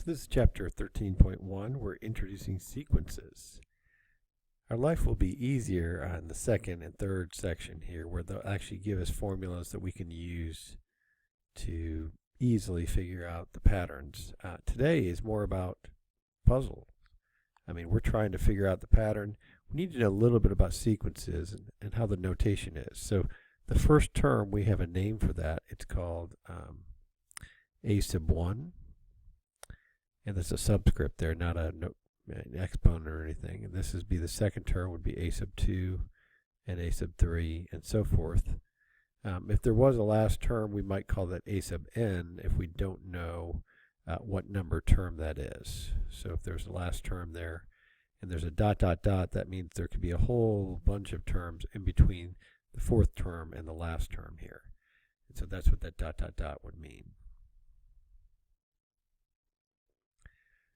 This is chapter 13.1. We're introducing sequences. Our life will be easier on the second and third section here, where they'll actually give us formulas that we can use to easily figure out the patterns. Today is more about puzzles. We're trying to figure out the pattern. We need to know a little bit about sequences and how the notation is. So the first term, we have a name for that. It's called a sub 1. And there's a subscript there, not an exponent or anything. And this would be the second term would be a sub 2 and a sub 3 and so forth. If there was a last term, we might call that a sub n if we don't know what number term that is. So if there's a last term there and there's a dot dot dot, that means there could be a whole bunch of terms in between the fourth term and the last term here. And so that's what that dot dot dot would mean.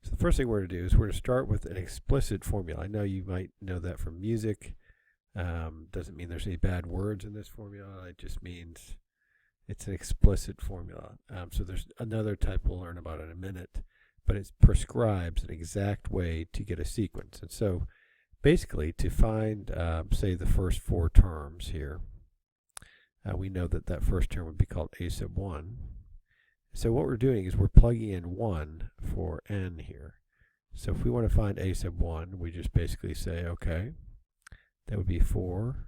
So the first thing we're going to do is we're going to start with an explicit formula. I know you might know that from music. Doesn't mean there's any bad words in this formula. It just means it's an explicit formula. So there's another type we'll learn about in a minute, but it prescribes an exact way to get a sequence. And so basically to find, say, the first four terms here, we know that that first term would be called a sub 1. So what we're doing is we're plugging in 1 for n here. So if we want to find a sub 1, we just basically say, okay, that would be 4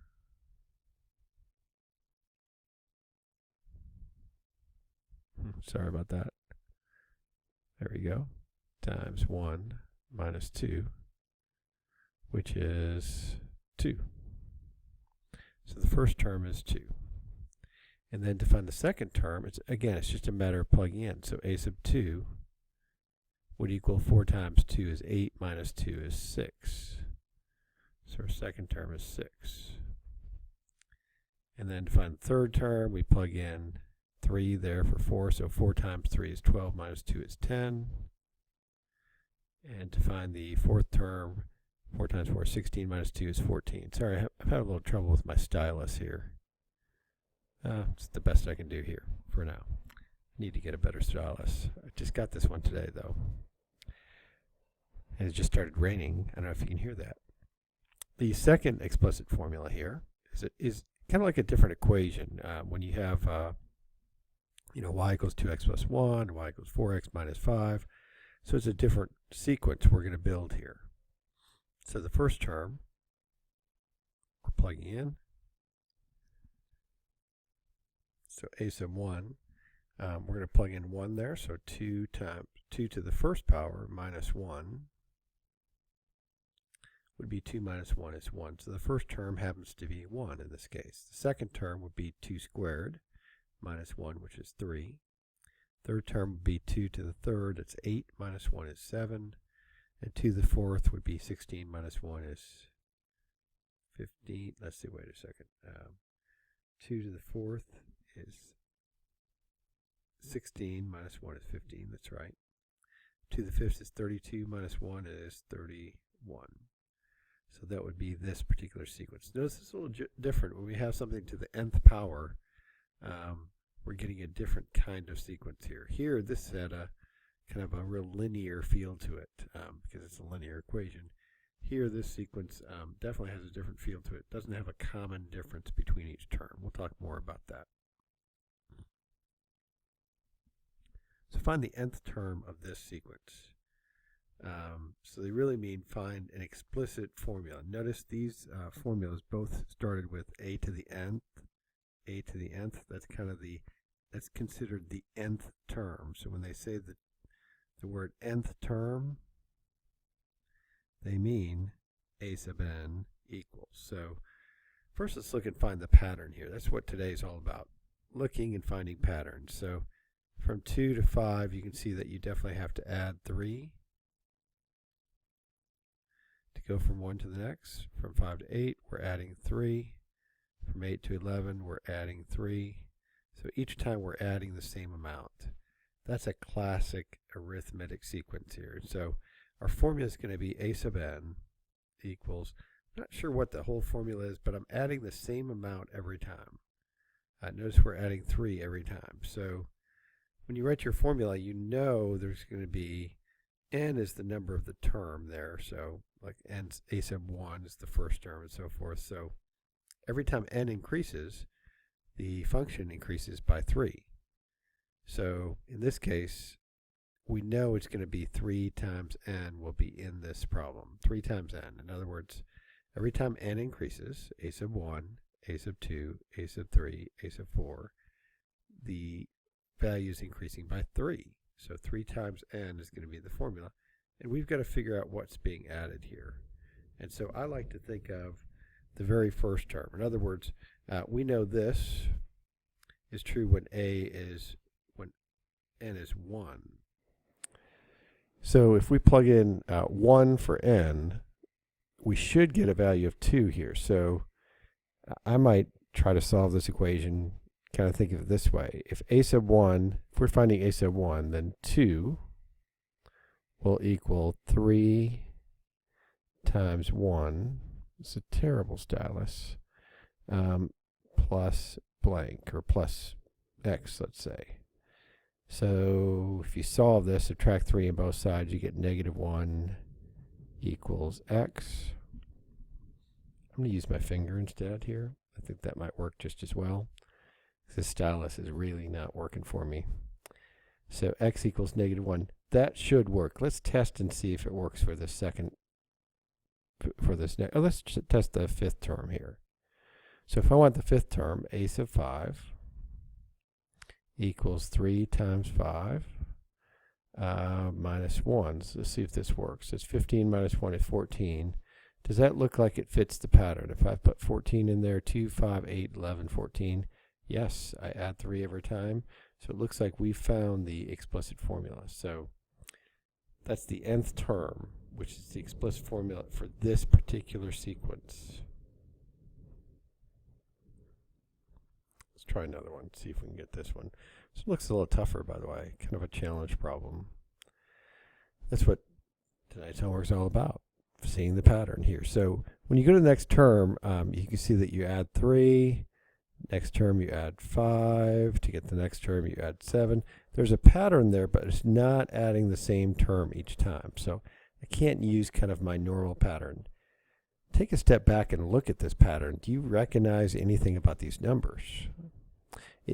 sorry about that. There we go. Times 1 minus 2, which is 2. So the first term is 2. And then to find the second term, it's just a matter of plugging in. So a sub 2 would equal 4 times 2 is 8 minus 2 is 6. So our second term is 6. And then to find the third term, we plug in 3 there for 4. So 4 times 3 is 12 minus 2 is 10. And to find the fourth term, 4 times 4 is 16 minus 2 is 14. Sorry, I've had a little trouble with my stylus here. It's the best I can do here for now. Need to get a better stylus. I just got this one today, though. And it just started raining. I don't know if you can hear that. The second explicit formula here is kind of like a different equation. When you have, y equals 2x plus 1, y equals 4x minus 5. So it's a different sequence we're going to build here. So the first term, we're plugging in. So a sub 1, we're going to plug in 1 there, so 2 times 2 to the first power minus 1 would be 2 minus 1 is 1. So the first term happens to be 1 in this case. The second term would be 2 squared minus 1, which is 3. Third term would be 2 to the third, it's 8 minus 1 is 7. And 2 to the fourth would be 16 minus 1 is 15. Let's see, wait a second. 2 to the fourth is 16 minus 1 is 15, that's right. 2 to the fifth is 32 minus 1 is 31. So that would be this particular sequence. Notice it's a little different. When we have something to the nth power, we're getting a different kind of sequence here. Here, this had a kind of a real linear feel to it because it's a linear equation. Here, this sequence definitely has a different feel to it. It doesn't have a common difference between each term. We'll talk more about that. So find the nth term of this sequence. So they really mean find an explicit formula. Notice these formulas both started with a to the nth. A to the nth, that's considered the nth term. So when they say the word nth term, they mean a sub n equals. So first let's look and find the pattern here. That's what today's all about, looking and finding patterns. So from 2 to 5, you can see that you definitely have to add 3 to go from 1 to the next. From 5 to 8, we're adding 3. From 8 to 11, we're adding 3. So each time we're adding the same amount. That's a classic arithmetic sequence here. So our formula is going to be a sub n equals, I'm not sure what the whole formula is, but I'm adding the same amount every time. Notice we're adding 3 every time. So when you write your formula, you know there's going to be n is the number of the term there, so like n, a sub 1 is the first term and so forth. So every time n increases, the function increases by 3. So in this case, we know it's going to be 3 times n will be in this problem. 3 times n. In other words, every time n increases, a sub 1, a sub 2, a sub 3, a sub 4, the value is increasing by 3. So 3 times n is going to be the formula. And we've got to figure out what's being added here. And so I like to think of the very first term. In other words, we know this is true when when n is 1. So if we plug in 1 for n, we should get a value of 2 here. So I might try to solve this equation, kind of think of it this way. If a sub 1, if we're finding a sub 1, then 2 will equal 3 times 1. It's a terrible stylus. Plus blank, or plus x, let's say. So if you solve this, subtract 3 on both sides, you get negative 1 equals x. I'm going to use my finger instead here. I think that might work just as well. This stylus is really not working for me. So x equals negative 1. That should work. Let's test and see if it works for the second, for this next. Let's test the fifth term here. So if I want the fifth term, a sub 5 equals 3 times 5 minus 1. So let's see if this works. It's 15 minus 1 is 14. Does that look like it fits the pattern? If I put 14 in there, 2, 5, 8, 11, 14, yes, I add 3 every time. So it looks like we found the explicit formula. So that's the nth term, which is the explicit formula for this particular sequence. Let's try another one, see if we can get this one. This looks a little tougher, by the way, kind of a challenge problem. That's what tonight's homework is all about, seeing the pattern here. So when you go to the next term, you can see that you add 3. Next term you add 5. To get the next term you add 7. There's a pattern there, but it's not adding the same term each time. So I can't use kind of my normal pattern. Take a step back and look at this pattern. Do you recognize anything about these numbers?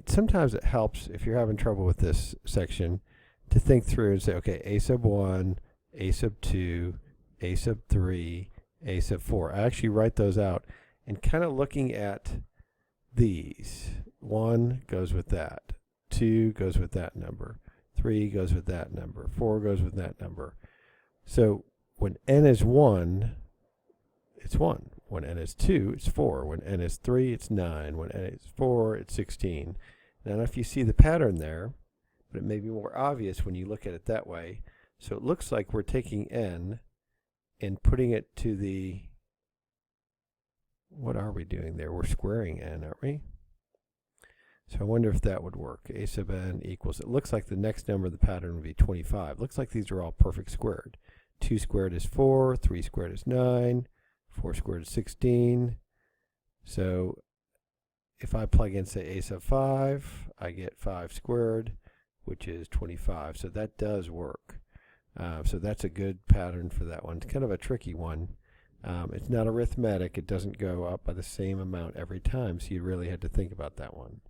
Sometimes it helps, if you're having trouble with this section, to think through and say, okay, a sub 1, a sub 2, a sub 3, a sub 4. I actually write those out and kind of looking at these. 1 goes with that. 2 goes with that number. 3 goes with that number. 4 goes with that number. So when n is 1, it's 1. When n is 2, it's 4. When n is 3, it's 9. When n is 4, it's 16. Now if you see the pattern there, but it may be more obvious when you look at it that way. So it looks like we're taking n and putting it to the, what are we doing there? We're squaring n, aren't we? So I wonder if that would work. A sub n equals, it looks like the next number of the pattern would be 25. Looks like these are all perfect squared. 2 squared is 4, 3 squared is 9, 4 squared is 16. So if I plug in, say, a sub 5, I get 5 squared, which is 25. So that does work. So that's a good pattern for that one. It's kind of a tricky one. It's not arithmetic. It doesn't go up by the same amount every time, so you really had to think about that one.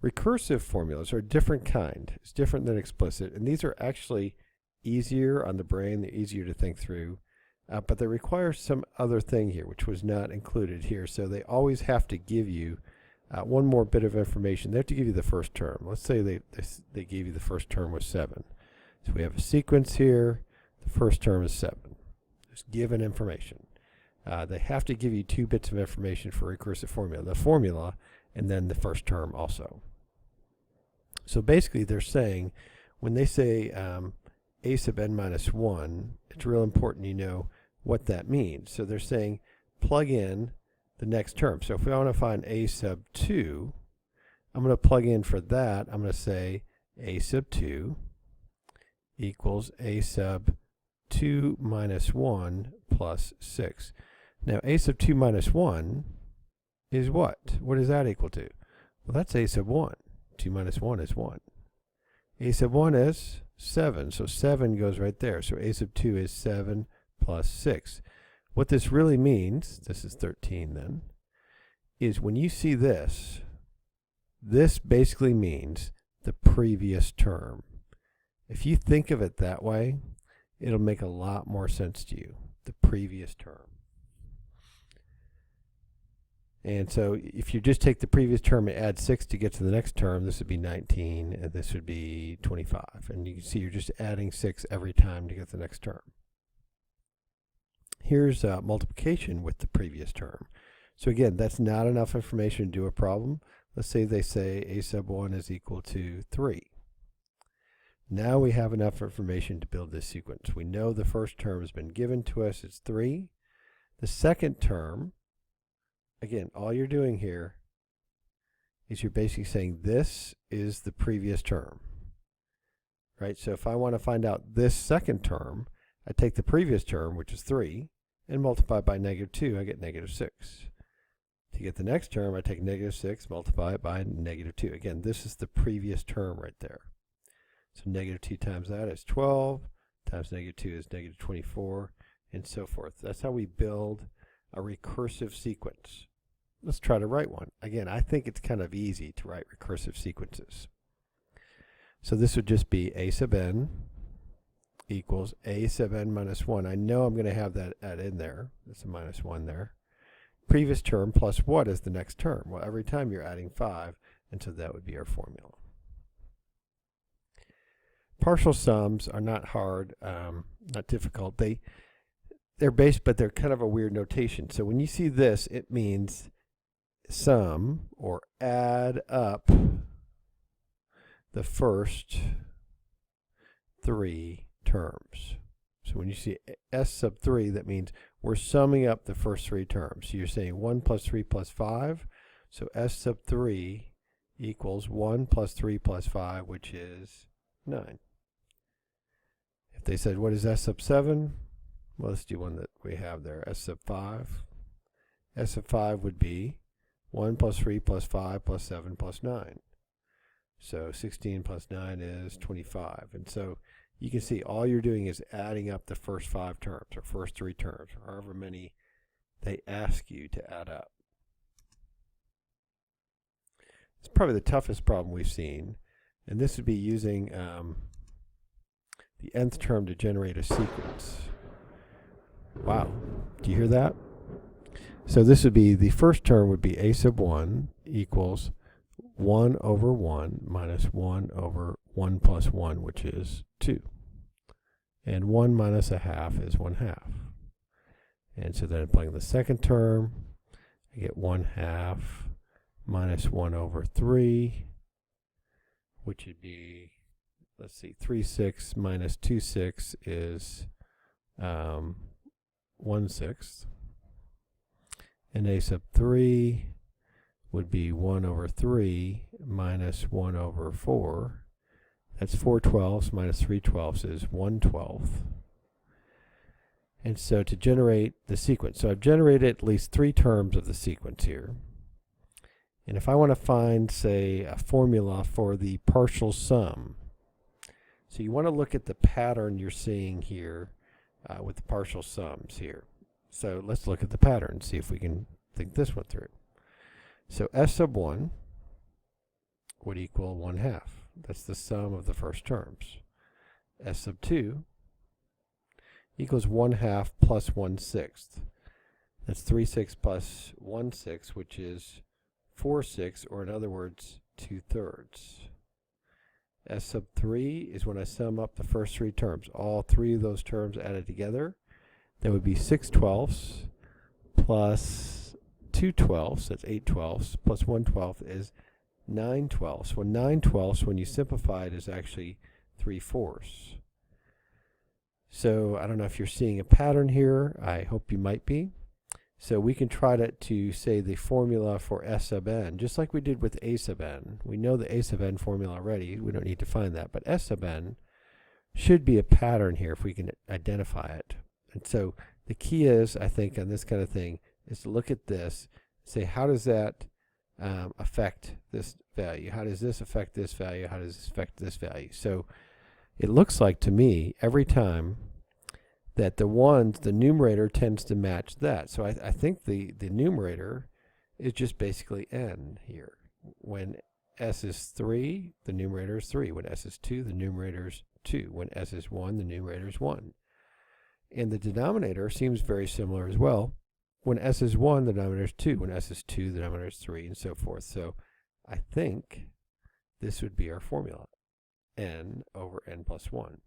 Recursive formulas are a different kind. It's different than explicit, and these are actually easier on the brain. They're easier to think through, but they require some other thing here, which was not included here. So they always have to give you one more bit of information. They have to give you the first term. Let's say they gave you the first term was 7. So we have a sequence here. The first term is 7. Just given information. They have to give you 2 bits of information for recursive formula. The formula and then the first term also. So basically they're saying, when they say a sub n minus 1, it's real important you know what that means. So they're saying plug in the next term. So if we want to find a sub 2, I'm going to plug in for that. I'm going to say a sub 2 equals a sub 2 minus 1 plus 6. Now a sub 2 minus 1 is what? What is that equal to? Well, that's a sub 1. 2 minus 1 is 1. A sub 1 is 7, so 7 goes right there. So A sub 2 is 7 plus 6. What this really means, this is 13 then, is when you see this, this basically means the previous term. If you think of it that way, it'll make a lot more sense to you, the previous term. And so if you just take the previous term and add 6 to get to the next term, this would be 19, and this would be 25. And you can see you're just adding 6 every time to get the next term. Here's multiplication with the previous term. So again, that's not enough information to do a problem. Let's say they say a sub 1 is equal to 3. Now we have enough information to build this sequence. We know the first term has been given to us, it's 3. The second term, again, all you're doing here is you're basically saying this is the previous term, right? So if I want to find out this second term, I take the previous term, which is 3, and multiply it by -2, I get -6. To get the next term, I take -6, multiply it by -2. Again, this is the previous term right there. So -2 times that is 12, times -2 is -24, and so forth. That's how we build a recursive sequence. Let's try to write one. Again, I think it's kind of easy to write recursive sequences. So this would just be a sub n equals a sub n minus 1. I know I'm going to have that in there. That's a -1 there. Previous term plus what is the next term? Well, every time you're adding 5, and so that would be our formula. Partial sums are not hard, not difficult. They're based, but they're kind of a weird notation. So when you see this, it means sum or add up the first 3 terms. So when you see S sub 3, that means we're summing up the first 3 terms. So you're saying 1 plus 3 plus 5. So S sub 3 equals 1 plus 3 plus 5, which is 9. If they said, what is S sub 7? Well, let's do one that we have there, S sub 5. S sub 5 would be 1 plus 3 plus 5 plus 7 plus 9. So 16 plus 9 is 25. And so you can see all you're doing is adding up the first 5 terms, or first 3 terms, or however many they ask you to add up. It's probably the toughest problem we've seen. And this would be using the nth term to generate a sequence. Wow, do you hear that? So this would be, the first term would be a sub 1 equals 1 over 1 minus 1 over 1 plus 1, which is 2. And 1 minus a half is 1/2. And so then applying the second term, I get 1/2 minus 1 over 3, which would be, let's see, 3/6 minus 2/6 is 1/6. And a sub 3 would be 1 over 3 minus 1 over 4. That's 4/12 minus 3/12 is 1/12. And so to generate the sequence, so I've generated at least 3 terms of the sequence here. And if I want to find, say, a formula for the partial sum, so you want to look at the pattern you're seeing here with the partial sums here. So let's look at the pattern, see if we can think this one through. So S sub 1 would equal 1/2. That's the sum of the first terms. S sub 2 equals 1/2 plus 1/6. That's 3/6 plus 1/6, which is 4/6, or in other words, 2/3. S sub 3 is when I sum up the first 3 terms. All 3 of those terms added together, that would be 6/12 plus 2/12, that's 8/12, plus 1/12 is 9/12. Well, 9/12, when you simplify it, is actually 3/4. So I don't know if you're seeing a pattern here. I hope you might be. So we can try to say the formula for S sub n, just like we did with A sub n. We know the A sub n formula already. We don't need to find that. But S sub n should be a pattern here if we can identify it. And so the key is, I think, on this kind of thing, is to look at this, say, how does that affect this value? How does this affect this value? How does this affect this value? So it looks like to me every time that the numerator tends to match that. So I think the numerator is just basically n here. When s is 3, the numerator is 3. When s is 2, the numerator is 2. When s is 1, the numerator is 1. And the denominator seems very similar as well. When s is 1, the denominator is 2. When s is 2, the denominator is 3, and so forth. So I think this would be our formula, n over n plus 1.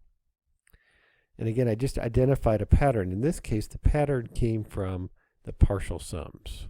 And again, I just identified a pattern. In this case, the pattern came from the partial sums.